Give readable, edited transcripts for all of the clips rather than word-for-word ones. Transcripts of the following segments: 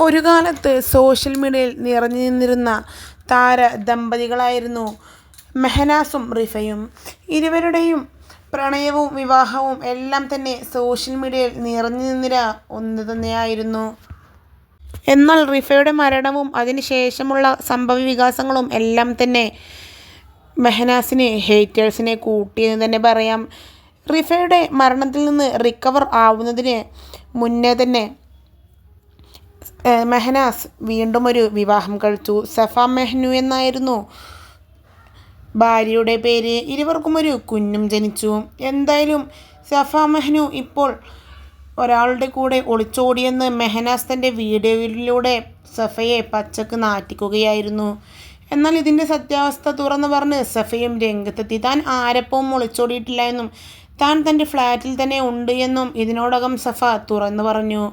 ഒരു കാലത്ത് സോഷ്യൽ മീഡിയയിൽ നിറഞ്ഞു നിന്നിരുന്ന താര ദമ്പതികളായിരുന്നു മെഹനാസും റിഫയും. ഇരുവരുടെയും പ്രണയവും വിവാഹവും എല്ലാം തന്നെ സോഷ്യൽ മീഡിയയിൽ നിറഞ്ഞു നിന്നിര ഒന്ന് തന്നെയായിരുന്നു. എന്നാൽ റിഫയുടെ മരണവും അതിനുശേഷമുള്ള സംഭവവികാസങ്ങളും എല്ലാം തന്നെ മെഹനാസിന് ഹേറ്റേഴ്സിനെ കൂട്ടിയെന്ന് തന്നെ പറയാം. റിഫയുടെ മരണത്തിൽ നിന്ന് റിക്കവർ ആവുന്നതിന് മുന്നേ തന്നെ മെഹനാസ് വീണ്ടും ഒരു വിവാഹം കഴിച്ചു. സഫ മെഹ്നു എന്നായിരുന്നു ഭാര്യയുടെ പേര്. ഇരുവർക്കും ഒരു കുഞ്ഞും ജനിച്ചു. എന്തായാലും സഫ മെഹ്നു ഇപ്പോൾ ഒരാളുടെ കൂടെ ഒളിച്ചോടിയെന്ന് മെഹനാസ് തൻ്റെ വീഡിയോയിലൂടെ സഫയെ പച്ചക്ക് നാറ്റിക്കുകയായിരുന്നു. എന്നാൽ ഇതിൻ്റെ സത്യാവസ്ഥ തുറന്നു പറഞ്ഞ് സഫയും രംഗത്തെത്തി. താൻ ആരപ്പവും ഒളിച്ചോടിയിട്ടില്ല എന്നും താൻ തൻ്റെ ഫ്ലാറ്റിൽ തന്നെ ഉണ്ട് എന്നും ഇതിനോടകം സഫ തുറന്നു പറഞ്ഞു.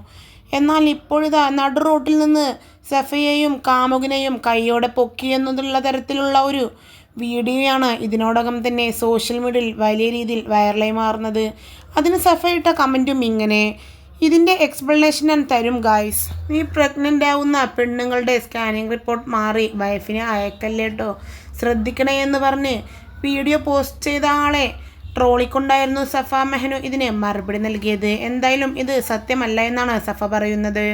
എന്നാൽ ഇപ്പോഴിതാ നടു റോട്ടിൽ നിന്ന് സഫയെയും കാമുകനെയും കൈയോടെ പൊക്കിയെന്നുള്ള തരത്തിലുള്ള ഒരു വീഡിയോയാണ് ഇതിനോടകം തന്നെ സോഷ്യൽ മീഡിയയിൽ വലിയ രീതിയിൽ വൈറലായി മാറുന്നത്. അതിന് സഫ ഇട്ട കമൻറ്റും ഇങ്ങനെ: ഇതിൻ്റെ എക്സ്പ്ലനേഷൻ ഞാൻ തരും ഗായ്സ്. നീ പ്രഗ്നൻ്റ് ആവുന്ന പെണ്ണുങ്ങളുടെ സ്കാനിങ് റിപ്പോർട്ട് മാറി വൈഫിനെ അയക്കല്ലേ കേട്ടോ, ശ്രദ്ധിക്കണേ എന്ന് പറഞ്ഞ് വീഡിയോ പോസ്റ്റ് ചെയ്ത ആളെ ട്രോളിക്കൊണ്ടായിരുന്നു സഫ മെഹ്നു ഇതിന് മറുപടി നൽകിയത്. എന്തായാലും ഇത് സത്യമല്ല എന്നാണ് സഫ പറയുന്നത്.